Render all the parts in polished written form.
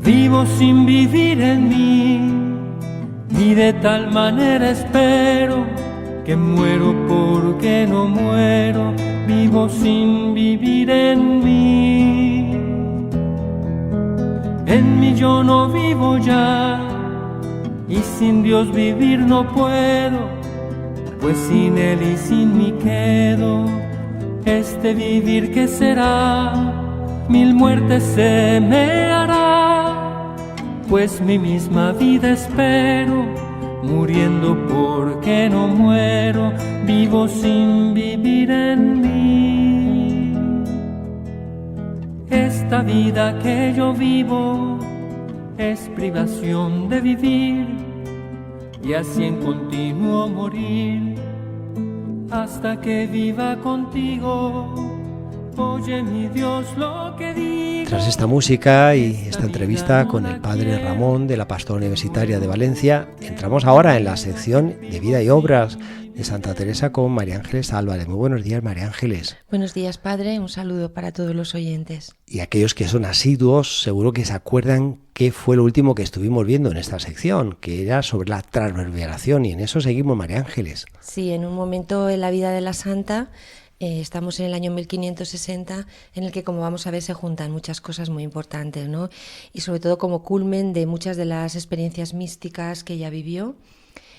Vivo sin vivir en mí y de tal manera espero que muero porque no muero. Vivo sin vivir en mí. En mí yo no vivo ya y sin Dios vivir no puedo, pues sin Él y sin mí quedo. Este vivir que será, mil muertes se me hará, pues mi misma vida espero, muriendo porque no muero. Vivo sin vivir en mí. Esta vida que yo vivo es privación de vivir, y así en continuo morir, hasta que viva contigo. Oye mi Dios lo que digo. Tras esta música y esta entrevista con el padre Ramón de la Pastoral Universitaria de Valencia, entramos ahora en la sección de vida y obras de Santa Teresa con María Ángeles Álvarez. Muy buenos días, María Ángeles. Buenos días, padre. Un saludo para todos los oyentes. Y aquellos que son asiduos, seguro que se acuerdan qué fue lo último que estuvimos viendo en esta sección, que era sobre la transverberación, y en eso seguimos, María Ángeles. Sí, en un momento en la vida de la santa, estamos en el año 1560, en el que, como vamos a ver, se juntan muchas cosas muy importantes, ¿no? Y sobre todo como culmen de muchas de las experiencias místicas que ella vivió.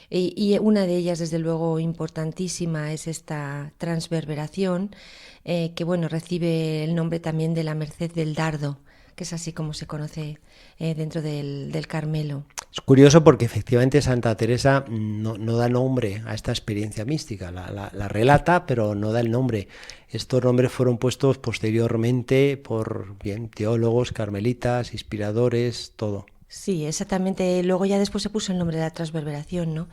Y una de ellas, desde luego, importantísima, es esta transverberación, que bueno, recibe el nombre también de la Merced del Dardo, que es así como se conoce dentro del Carmelo. Es curioso porque efectivamente Santa Teresa no da nombre a esta experiencia mística, la relata, pero no da el nombre. Estos nombres fueron puestos posteriormente por teólogos, carmelitas, inspiradores, todo. Sí, exactamente. Luego ya después se puso el nombre de la transverberación, ¿no?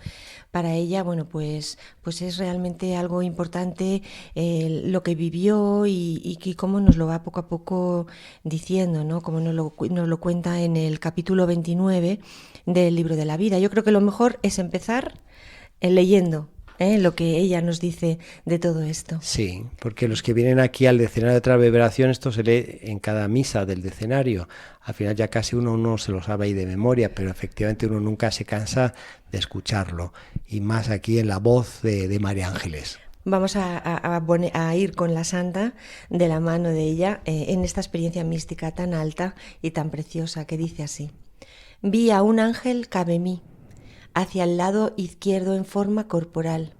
Para ella, bueno, pues es realmente algo importante lo que vivió y cómo nos lo va poco a poco diciendo, ¿no? Como nos lo cuenta en el capítulo 29 del libro de la vida. Yo creo que lo mejor es empezar leyendo lo que ella nos dice de todo esto. Sí, porque los que vienen aquí al decenario de transverberación, esto se lee en cada misa del decenario. Al final ya casi uno se lo sabe ahí de memoria, pero efectivamente uno nunca se cansa de escucharlo. Y más aquí en la voz de María Ángeles. Vamos a ir con la santa de la mano de ella en esta experiencia mística tan alta y tan preciosa, que dice así: vi a un ángel cabe mí, hacia el lado izquierdo en forma corporal.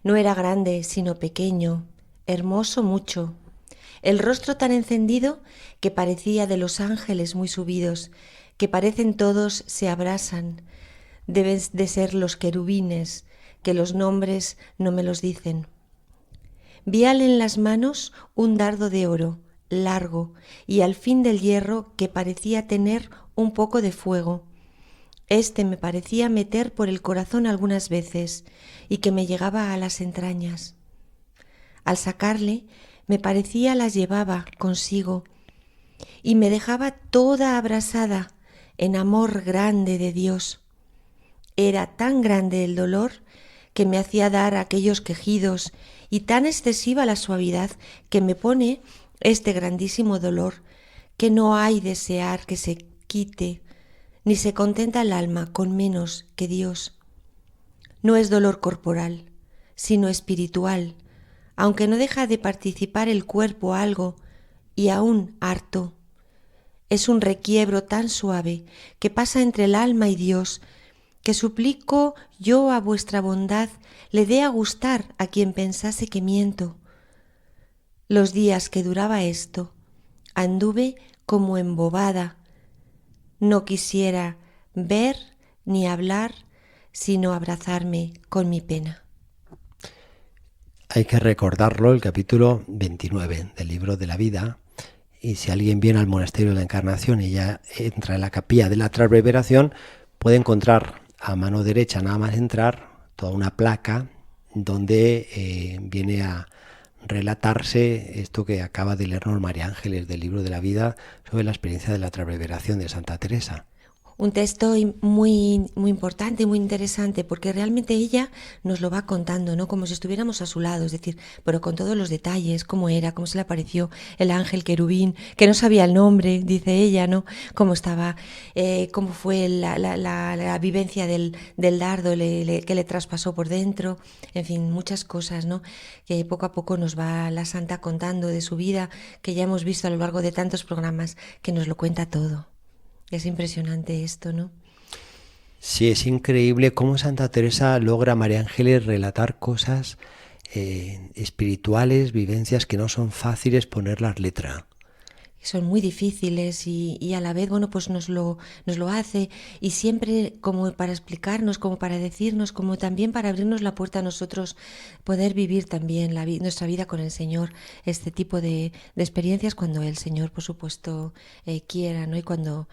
No era grande, sino pequeño, hermoso mucho, el rostro tan encendido que parecía de los ángeles muy subidos, que parecen todos se abrasan. Deben de ser los querubines, que los nombres no me los dicen. Víale en las manos un dardo de oro, largo, y al fin del hierro que parecía tener un poco de fuego. Este me parecía meter por el corazón algunas veces y que me llegaba a las entrañas. Al sacarle, me parecía las llevaba consigo y me dejaba toda abrasada en amor grande de Dios. Era tan grande el dolor que me hacía dar aquellos quejidos y tan excesiva la suavidad que me pone este grandísimo dolor que no hay desear que se quite, ni se contenta el alma con menos que Dios. No es dolor corporal, sino espiritual, aunque no deja de participar el cuerpo algo, y aún harto. Es un requiebro tan suave que pasa entre el alma y Dios, que suplico yo a vuestra bondad le dé a gustar a quien pensase que miento. Los días que duraba esto, anduve como embobada. No quisiera ver ni hablar, sino abrazarme con mi pena. Hay que recordarlo, el capítulo 29 del libro de la vida. Y si alguien viene al monasterio de la Encarnación y ya entra en la capilla de la transverberación, puede encontrar a mano derecha, nada más entrar, toda una placa donde viene a relatarse esto que acaba de leernos María Ángeles del libro de la vida sobre la experiencia de la transverberación de Santa Teresa. Un texto muy, muy importante y muy interesante, porque realmente ella nos lo va contando, ¿no? Como si estuviéramos a su lado, es decir, pero con todos los detalles, cómo era, cómo se le apareció el ángel querubín, que no sabía el nombre, dice ella, ¿no? Cómo estaba, cómo fue la vivencia del dardo que le traspasó por dentro, en fin, muchas cosas, ¿no? Que poco a poco nos va la santa contando de su vida, que ya hemos visto a lo largo de tantos programas, que nos lo cuenta todo. Es impresionante esto, ¿no? Sí, es increíble cómo Santa Teresa logra, María Ángeles, relatar cosas espirituales, vivencias que no son fáciles ponerlas letra. Son muy difíciles y a la vez, bueno, pues nos lo hace, y siempre como para explicarnos, como para decirnos, como también para abrirnos la puerta a nosotros, poder vivir también nuestra vida con el Señor, este tipo de experiencias cuando el Señor, por supuesto, quiera, ¿no? Y cuando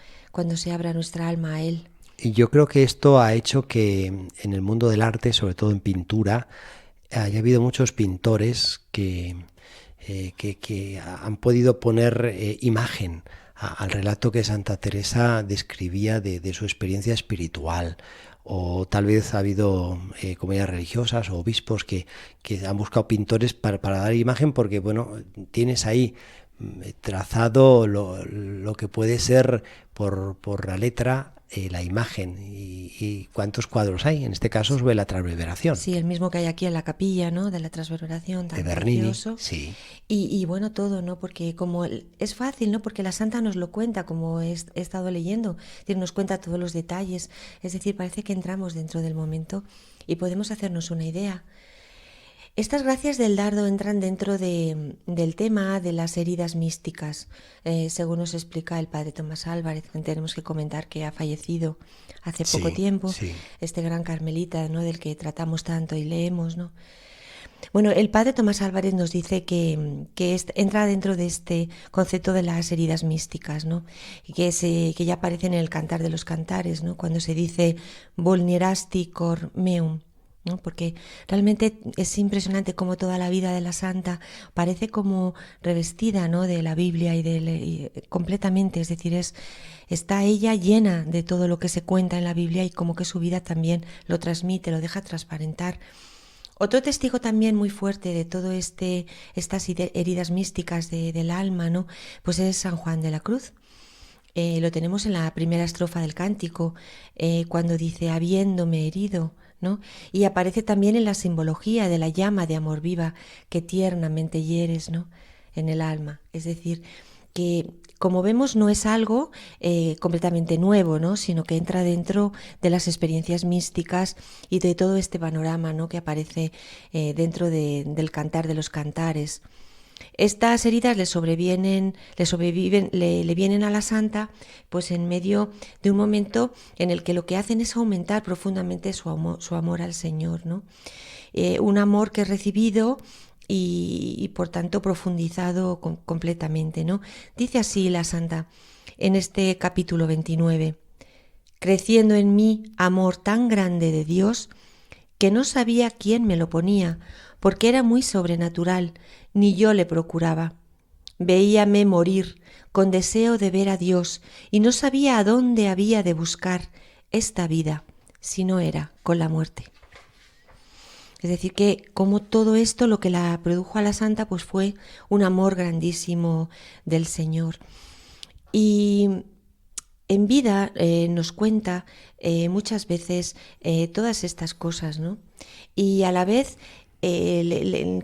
se abra nuestra alma a Él. Y yo creo que esto ha hecho que en el mundo del arte, sobre todo en pintura, haya habido muchos pintores que han podido poner imagen al relato que Santa Teresa describía de su experiencia espiritual. O tal vez ha habido comunidades religiosas o obispos que han buscado pintores para dar imagen, porque bueno, tienes ahí trazado lo que puede ser por la letra la imagen, y cuántos cuadros hay. En este caso sobre la Transverberación. Sí, el mismo que hay aquí en la capilla, ¿no? De la Transverberación, tan de Bernini, precioso. sí. Y bueno, todo, ¿no? Porque como es fácil, ¿no? Porque la santa nos lo cuenta, como he estado leyendo, es decir, nos cuenta todos los detalles. Es decir, parece que entramos dentro del momento y podemos hacernos una idea. Estas gracias del dardo entran dentro del tema de las heridas místicas, según nos explica el padre Tomás Álvarez. Tenemos que comentar que ha fallecido hace poco tiempo, sí. Este gran carmelita, ¿no? Del que tratamos tanto y leemos, ¿no? Bueno, el padre Tomás Álvarez nos dice que entra dentro de este concepto de las heridas místicas, ¿no? Y que ya aparece en el Cantar de los Cantares, ¿no? Cuando se dice vulnerasti cor meum, ¿no? Porque realmente es impresionante cómo toda la vida de la santa parece como revestida, ¿no? De la Biblia y completamente, es decir, está ella llena de todo lo que se cuenta en la Biblia, y como que su vida también lo transmite, lo deja transparentar. Otro testigo también muy fuerte de todo estas heridas místicas del alma, ¿no? Pues es San Juan de la Cruz. Lo tenemos en la primera estrofa del cántico, cuando dice habiéndome herido, ¿no? Y aparece también en la simbología de la llama de amor viva que tiernamente hieres, ¿no? En el alma. Es decir, que como vemos no es algo completamente nuevo, ¿no? Sino que entra dentro de las experiencias místicas y de todo este panorama, ¿no? Que aparece dentro del Cantar de los Cantares. Estas heridas le vienen a la santa, pues en medio de un momento en el que lo que hacen es aumentar profundamente su amor al Señor, ¿no? Un amor que es recibido y por tanto profundizado completamente, ¿no? Dice así la santa en este capítulo 29: creciendo en mí amor tan grande de Dios que no sabía quién me lo ponía, porque era muy sobrenatural, ni yo le procuraba. Veíame morir con deseo de ver a Dios y no sabía a dónde había de buscar esta vida, si no era con la muerte. Es decir, que como todo esto lo que la produjo a la santa pues fue un amor grandísimo del Señor. Y en vida nos cuenta muchas veces todas estas cosas, ¿no? Y a la vez,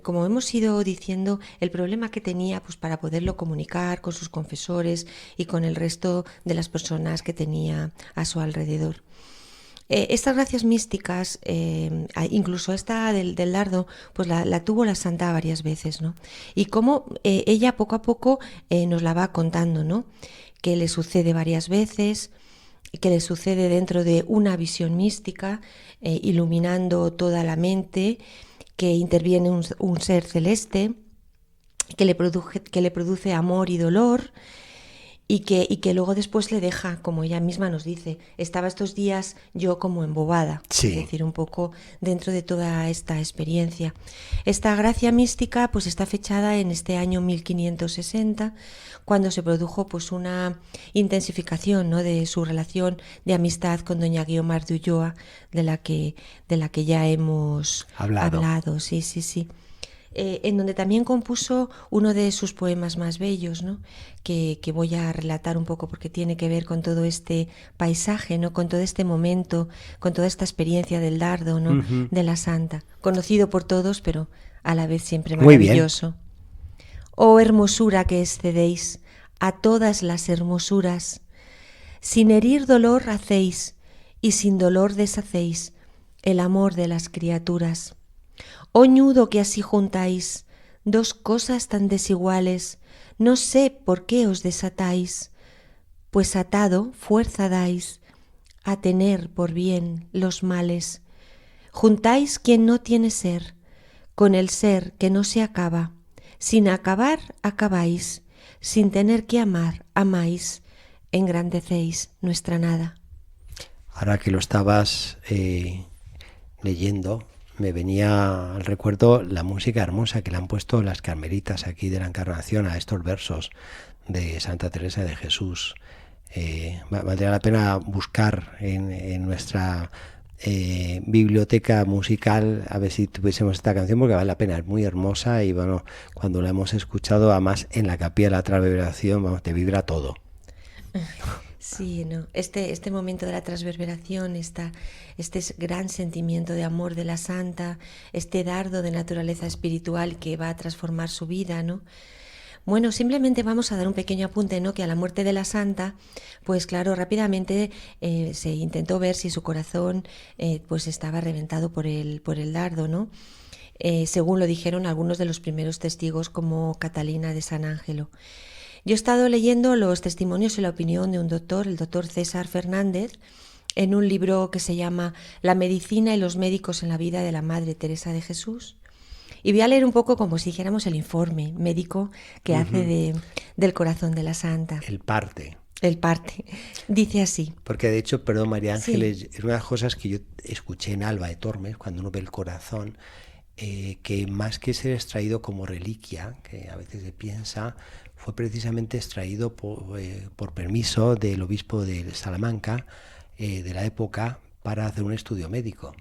como hemos ido diciendo, el problema que tenía pues para poderlo comunicar con sus confesores y con el resto de las personas que tenía a su alrededor. Estas gracias místicas, incluso esta del dardo, pues la tuvo la santa varias veces, ¿no? Y cómo ella poco a poco nos la va contando, ¿no? Que le sucede varias veces, que le sucede dentro de una visión mística, iluminando toda la mente, que interviene un ser celeste, que le produce amor y dolor, y que luego después le deja, como ella misma nos dice, estaba estos días yo como embobada, Sí. es decir, un poco dentro de toda esta experiencia. Esta gracia mística pues está fechada en este año 1560, cuando se produjo pues una intensificación, ¿no?, de su relación de amistad con doña Guiomar de Ulloa, de la que ya hemos hablado. Sí. En donde también compuso uno de sus poemas más bellos, ¿no?, que voy a relatar un poco porque tiene que ver con todo este paisaje, ¿no?, con todo este momento, con toda esta experiencia del dardo, ¿no?, de la santa, conocido por todos, pero a la vez siempre maravilloso. Oh hermosura que excedéis a todas las hermosuras, sin herir dolor hacéis y sin dolor deshacéis el amor de las criaturas. Oh ñudo que así juntáis dos cosas tan desiguales, no sé por qué os desatáis, pues atado fuerza dais a tener por bien los males. Juntáis quien no tiene ser, con el ser que no se acaba, sin acabar acabáis, sin tener que amar amáis, engrandecéis nuestra nada. Ahora que lo estabas leyendo, me venía al recuerdo la música hermosa que le han puesto las carmelitas aquí de la Encarnación a estos versos de Santa Teresa de Jesús. Valdría la pena buscar en nuestra biblioteca musical a ver si tuviésemos esta canción, porque vale la pena, es muy hermosa y bueno, cuando la hemos escuchado, además en la capilla de la transverberación, vamos, te vibra todo. Sí, no. Este momento de la transverberación, este gran sentimiento de amor de la santa, este dardo de naturaleza espiritual que va a transformar su vida, ¿no? Bueno, simplemente vamos a dar un pequeño apunte, ¿no?, que a la muerte de la santa, pues claro, rápidamente se intentó ver si su corazón pues estaba reventado por el dardo, ¿no? Según lo dijeron algunos de los primeros testigos, como Catalina de San Ángelo. Yo he estado leyendo los testimonios y la opinión de un doctor, el doctor César Fernández, en un libro que se llama La medicina y los médicos en la vida de la Madre Teresa de Jesús. Y voy a leer un poco como si dijéramos el informe médico que hace del corazón de la santa. El parte. Dice así. Porque de hecho, perdón María Ángeles, Sí. es una de las cosas que yo escuché en Alba de Tormes, cuando uno ve el corazón, que más que ser extraído como reliquia, que a veces se piensa, fue precisamente extraído por permiso del obispo de Salamanca de la época para hacer un estudio médico.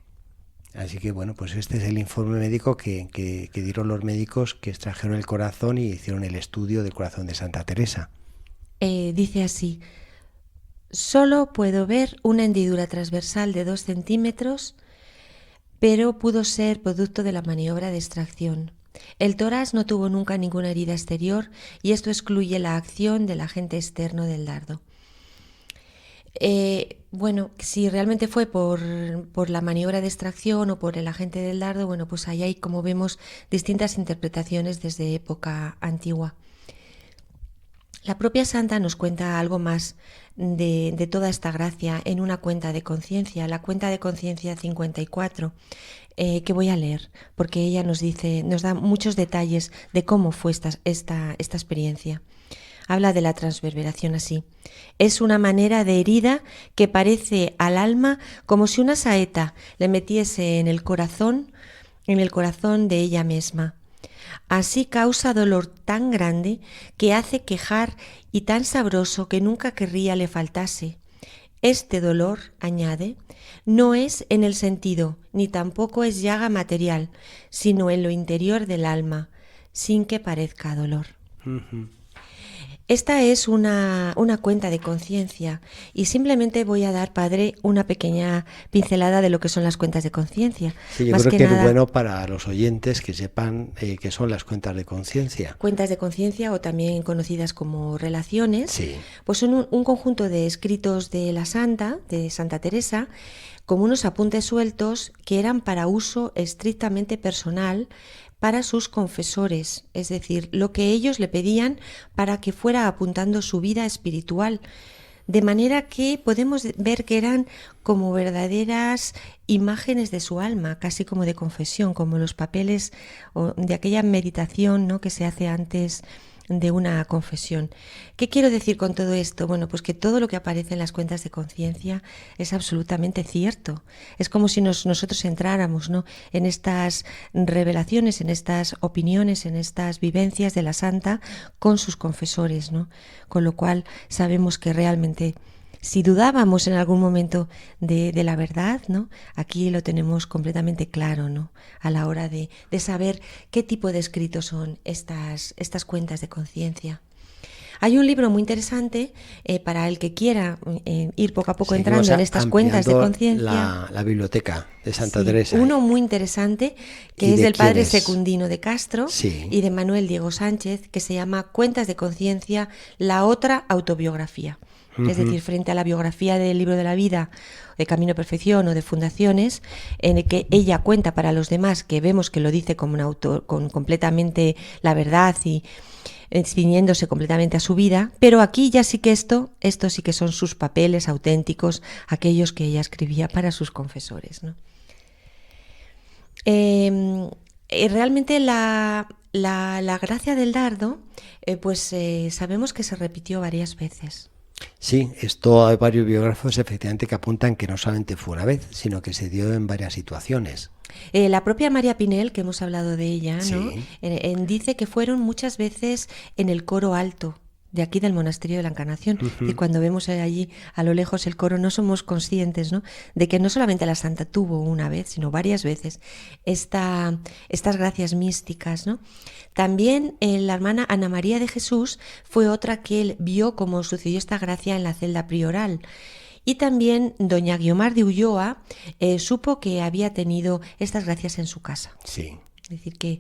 Así que bueno, pues este es el informe médico que dieron los médicos que extrajeron el corazón y hicieron el estudio del corazón de Santa Teresa. Dice así: solo puedo ver una hendidura transversal de 2 centímetros, pero pudo ser producto de la maniobra de extracción. El tórax no tuvo nunca ninguna herida exterior y esto excluye la acción del agente externo del dardo. Bueno, si realmente fue por la maniobra de extracción o por el agente del dardo, bueno, pues ahí hay, como vemos, distintas interpretaciones desde época antigua. La propia santa nos cuenta algo más de toda esta gracia en una cuenta de conciencia, la cuenta de conciencia 54, que voy a leer, porque ella nos da muchos detalles de cómo fue esta experiencia. Habla de la transverberación así: es una manera de herida que parece al alma como si una saeta le metiese en el corazón de ella misma. Así causa dolor tan grande que hace quejar y tan sabroso que nunca querría le faltase. Este dolor, añade, no es en el sentido, ni tampoco es llaga material, sino en lo interior del alma, sin que parezca dolor. Esta es una cuenta de conciencia y simplemente voy a dar, padre, una pequeña pincelada de lo que son las cuentas de conciencia. Sí, yo creo que es bueno para los oyentes que sepan qué son las cuentas de conciencia. Cuentas de conciencia, o también conocidas como relaciones, sí, pues son un conjunto de escritos de la santa, de Santa Teresa, como unos apuntes sueltos que eran para uso estrictamente personal para sus confesores, es decir, lo que ellos le pedían para que fuera apuntando su vida espiritual, de manera que podemos ver que eran como verdaderas imágenes de su alma, casi como de confesión, como los papeles de aquella meditación, ¿no?, que se hace antes de una confesión. ¿Qué quiero decir con todo esto? Bueno, pues que todo lo que aparece en las cuentas de conciencia es absolutamente cierto. Es como si nosotros entráramos, ¿no?, en estas revelaciones, en estas opiniones, en estas vivencias de la santa con sus confesores, ¿no? Con lo cual sabemos que realmente, si dudábamos en algún momento de la verdad, ¿no?, aquí lo tenemos completamente claro, ¿no?, a la hora de saber qué tipo de escritos son estas cuentas de conciencia. Hay un libro muy interesante para el que quiera ir poco a poco entrando en estas cuentas de conciencia. La biblioteca de Santa Teresa. Uno muy interesante que es del padre Secundino de Castro y de Manuel Diego Sánchez, que se llama Cuentas de conciencia, la otra autobiografía. Es decir, frente a la biografía del Libro de la Vida, de Camino a Perfección o de Fundaciones, en el que ella cuenta para los demás, que vemos que lo dice como un autor, con completamente la verdad y ciñéndose completamente a su vida, pero aquí ya sí que esto sí que son sus papeles auténticos, aquellos que ella escribía para sus confesores, ¿no? Realmente la gracia del dardo, sabemos que se repitió varias veces. Sí, esto hay varios biógrafos efectivamente que apuntan que no solamente fue una vez, sino que se dio en varias situaciones. La propia María Pinel, que hemos hablado de ella, ¿no?, Sí. Dice que fueron muchas veces en el coro alto de aquí del Monasterio de la Encarnación. Y cuando vemos allí a lo lejos el coro, no somos conscientes, ¿no?, de que no solamente la santa tuvo una vez, sino varias veces estas gracias místicas, ¿no? También la hermana Ana María de Jesús fue otra que él vio cómo sucedió esta gracia en la celda prioral. Y también doña Guiomar de Ulloa supo que había tenido estas gracias en su casa. Sí. Es decir, ¿qué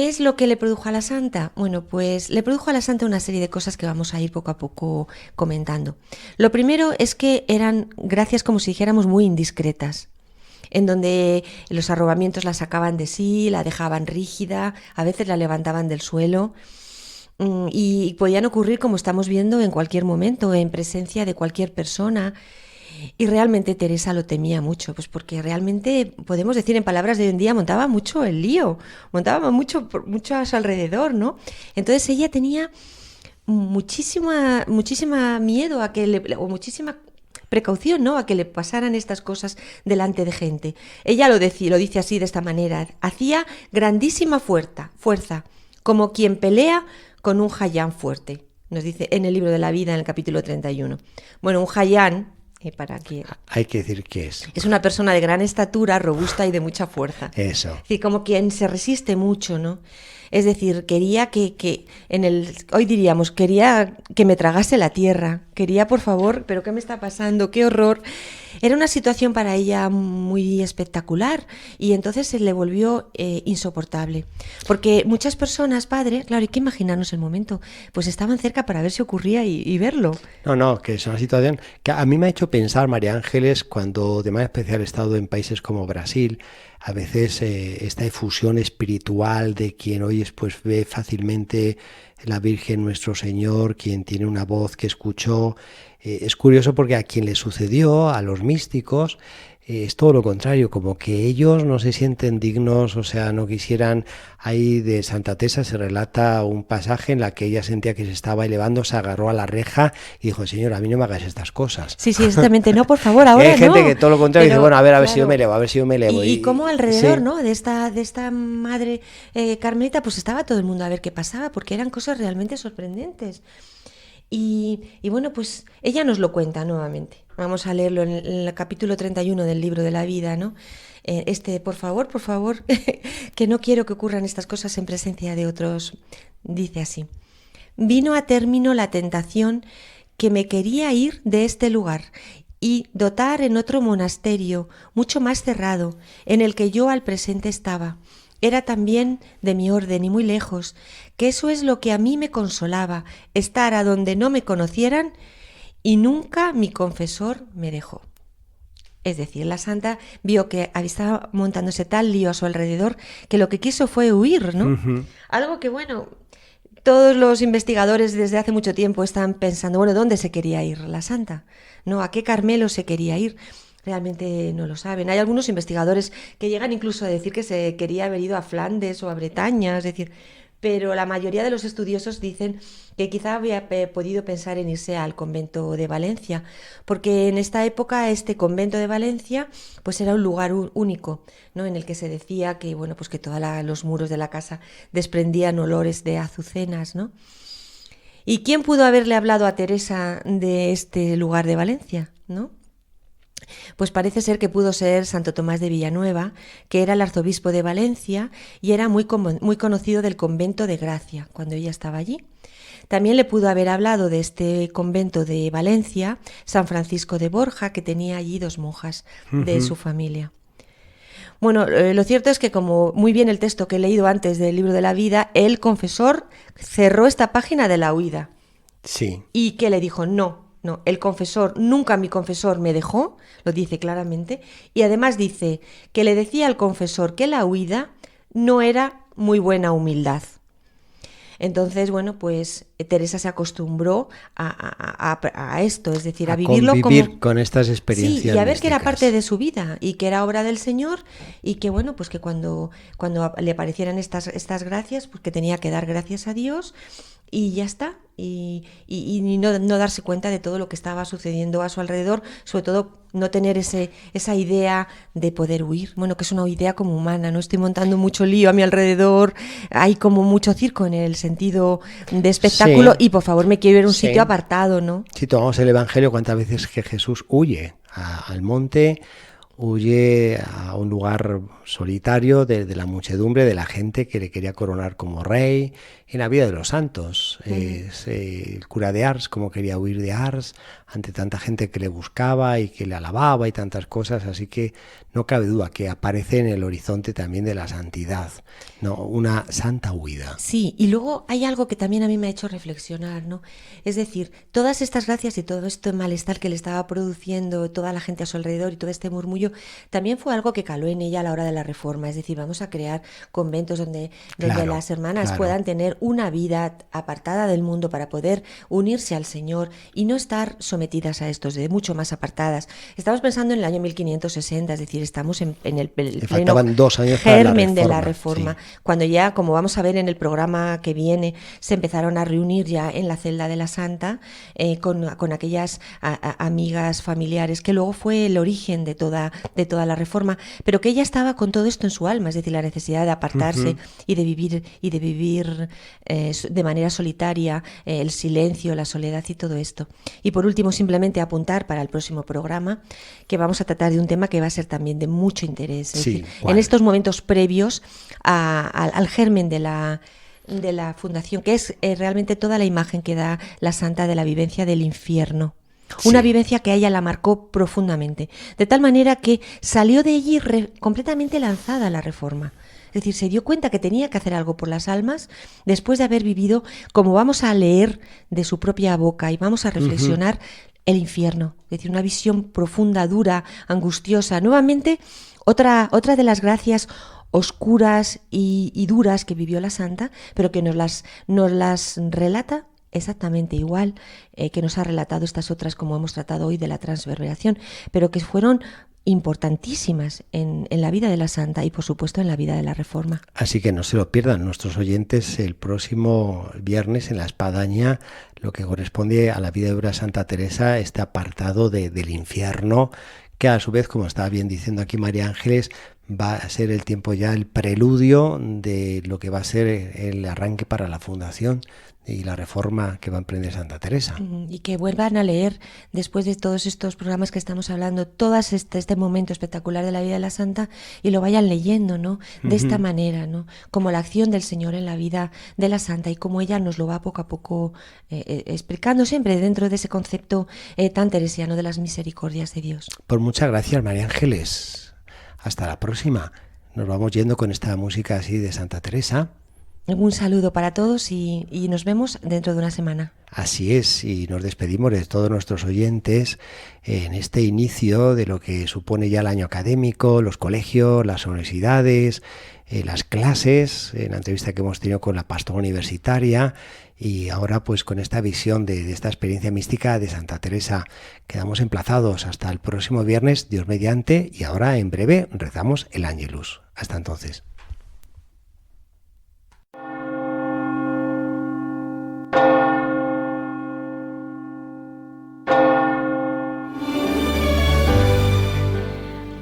es lo que le produjo a la santa? Bueno, pues le produjo a la santa una serie de cosas que vamos a ir poco a poco comentando. Lo primero es que eran gracias, como si dijéramos, muy indiscretas, en donde los arrobamientos la sacaban de sí, la dejaban rígida, a veces la levantaban del suelo, y podían ocurrir, como estamos viendo, en cualquier momento, en presencia de cualquier persona. Y realmente Teresa lo temía mucho, pues porque realmente, podemos decir en palabras de hoy en día, montaba mucho el lío, montaba mucho a su alrededor, ¿no? Entonces ella tenía muchísima miedo a que o muchísima precaución, ¿no?, a que le pasaran estas cosas delante de gente. Ella lo dice así, de esta manera: hacía grandísima fuerza, como quien pelea con un jayán fuerte, nos dice en el Libro de la Vida, en el capítulo 31. Bueno, un jayán, para que hay que decir que es una persona de gran estatura, robusta y de mucha fuerza. Eso. Es decir, como quien se resiste mucho, ¿no? Es decir, quería hoy diríamos, quería que me tragase la tierra, quería, por favor, pero ¿qué me está pasando? ¡Qué horror! Era una situación para ella muy espectacular y entonces se le volvió insoportable. Porque muchas personas, padre, claro, hay que imaginarnos el momento, pues estaban cerca para ver si ocurría y verlo. No, que es una situación que a mí me ha hecho pensar, María Ángeles, cuando de manera especial he estado en países como Brasil, a veces esta efusión espiritual de quien hoy pues ve fácilmente la Virgen Nuestro Señor, quien tiene una voz que escuchó. Es curioso porque a quien le sucedió, a los místicos, es todo lo contrario, como que ellos no se sienten dignos, o sea, no quisieran. Ahí de Santa Teresa se relata un pasaje en la que ella sentía que se estaba elevando, se agarró a la reja y dijo: Señor, a mí no me hagas estas cosas. Sí, exactamente, no, por favor, ahora hay gente que todo lo contrario dice: bueno, a ver claro, si yo me elevo, Y cómo alrededor, sí, ¿no?, de esta madre carmelita, pues estaba todo el mundo a ver qué pasaba, porque eran cosas realmente sorprendentes. Y bueno, pues ella nos lo cuenta nuevamente. Vamos a leerlo en el capítulo 31 del Libro de la Vida, ¿no? Por favor, que no quiero que ocurran estas cosas en presencia de otros. Dice así: vino a término la tentación que me quería ir de este lugar y dotar en otro monasterio mucho más cerrado, en el que yo al presente estaba. Era también de mi orden y muy lejos, que eso es lo que a mí me consolaba, estar a donde no me conocieran, y nunca mi confesor me dejó. Es decir, la santa vio que estaba montándose tal lío a su alrededor que lo que quiso fue huir, ¿no? Uh-huh. Algo que, bueno, todos los investigadores desde hace mucho tiempo están pensando, bueno, ¿dónde se quería ir la santa? ¿No? ¿A qué Carmelo se quería ir? Realmente no lo saben. Hay algunos investigadores que llegan incluso a decir que se quería haber ido a Flandes o a Bretaña, es decir, pero la mayoría de los estudiosos dicen que quizá había podido pensar en irse al convento de Valencia, porque en esta época este convento de Valencia pues era un lugar único, ¿no? En el que se decía que, bueno, pues que todos los muros de la casa desprendían olores de azucenas, ¿no? ¿Y quién pudo haberle hablado a Teresa de este lugar de Valencia, ¿no? Pues parece ser que pudo ser Santo Tomás de Villanueva, que era el arzobispo de Valencia y era muy conocido del convento de Gracia cuando ella estaba allí. También le pudo haber hablado de este convento de Valencia San Francisco de Borja, que tenía allí 2 monjas de su familia. Bueno, lo cierto es que, como muy bien el texto que he leído antes del libro de la vida, el confesor cerró esta página de la huida. Sí. Y que le dijo, no, el confesor, nunca mi confesor me dejó, lo dice claramente, y además dice que le decía al confesor que la huida no era muy buena humildad. Entonces, bueno, pues Teresa se acostumbró a esto, es decir, a vivirlo convivir con estas experiencias. Sí, y a ver que era místicas. parte de su vida y que era obra del Señor y que, bueno, pues que cuando le aparecieran estas gracias, pues que tenía que dar gracias a Dios y ya está. Y no darse cuenta de todo lo que estaba sucediendo a su alrededor, sobre todo no tener esa idea de poder huir, bueno, que es una idea como humana, no estoy montando mucho lío a mi alrededor, hay como mucho circo en el sentido de espectáculo, sí. Y por favor me quiero ir a un sitio apartado, ¿no? Si tomamos el Evangelio, cuántas veces que Jesús huye al monte, huye a un lugar solitario de la muchedumbre, de la gente que le quería coronar como rey. En la vida de los santos, el cura de Ars, como quería huir de Ars ante tanta gente que le buscaba y que le alababa y tantas cosas, así que no cabe duda que aparece en el horizonte también de la santidad, ¿no? Una santa huida. Sí, y luego hay algo que también a mí me ha hecho reflexionar, ¿no? Es decir, todas estas gracias y todo este malestar que le estaba produciendo toda la gente a su alrededor y todo este murmullo, también fue algo que caló en ella a la hora de la Reforma, es decir, vamos a crear conventos donde las hermanas puedan tener una vida apartada del mundo para poder unirse al Señor y no estar sometidas a estos, de mucho más apartadas. Estamos pensando en el año 1560, es decir, estamos en el pleno 2 años germen de la Reforma, sí. Cuando ya, como vamos a ver en el programa que viene, se empezaron a reunir ya en la celda de la Santa con aquellas amigas familiares, que luego fue el origen de toda la Reforma, pero que ella estaba con todo esto en su alma, es decir, la necesidad de apartarse y de vivir de manera solitaria, el silencio, la soledad y todo esto. Y por último, simplemente apuntar para el próximo programa que vamos a tratar de un tema que va a ser también de mucho interés. Es decir, en estos momentos previos al germen de la fundación, que es realmente toda la imagen que da la Santa de la vivencia del infierno. Una vivencia que a ella la marcó profundamente, de tal manera que salió de allí completamente lanzada a la Reforma. Es decir, se dio cuenta que tenía que hacer algo por las almas después de haber vivido, como vamos a leer de su propia boca y vamos a reflexionar, el infierno. Es decir, una visión profunda, dura, angustiosa. Nuevamente, otra de las gracias oscuras y duras que vivió la Santa, pero que nos las relata exactamente igual que nos ha relatado estas otras, como hemos tratado hoy, de la transverberación, pero que fueron importantísimas en la vida de la Santa y por supuesto en la vida de la Reforma. Así que no se lo pierdan nuestros oyentes el próximo viernes en La Espadaña, lo que corresponde a la vida de Santa Teresa, este apartado del infierno, que a su vez, como estaba bien diciendo aquí María Ángeles, va a ser el tiempo ya, el preludio de lo que va a ser el arranque para la fundación y la reforma que va a emprender Santa Teresa. Y que vuelvan a leer, después de todos estos programas que estamos hablando, todo este momento espectacular de la vida de la Santa, y lo vayan leyendo, ¿no? De esta manera, ¿no? Como la acción del Señor en la vida de la Santa y cómo ella nos lo va poco a poco explicando, siempre dentro de ese concepto tan teresiano de las misericordias de Dios. Pues muchas gracias, María Ángeles. Hasta la próxima. Nos vamos yendo con esta música así de Santa Teresa. Un saludo para todos y nos vemos dentro de una semana. Así es, y nos despedimos de todos nuestros oyentes en este inicio de lo que supone ya el año académico, los colegios, las universidades, las clases, en la entrevista que hemos tenido con la pastora universitaria y ahora pues con esta visión de esta experiencia mística de Santa Teresa. Quedamos emplazados hasta el próximo viernes, Dios mediante, y ahora en breve rezamos el Ángelus. Hasta entonces.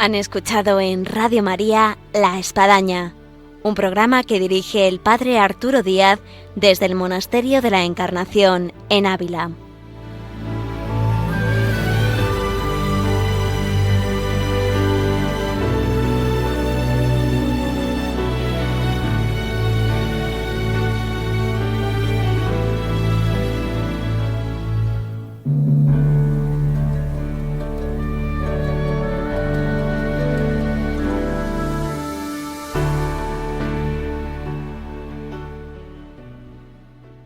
Han escuchado en Radio María La Espadaña, un programa que dirige el padre Arturo Díaz desde el Monasterio de la Encarnación en Ávila.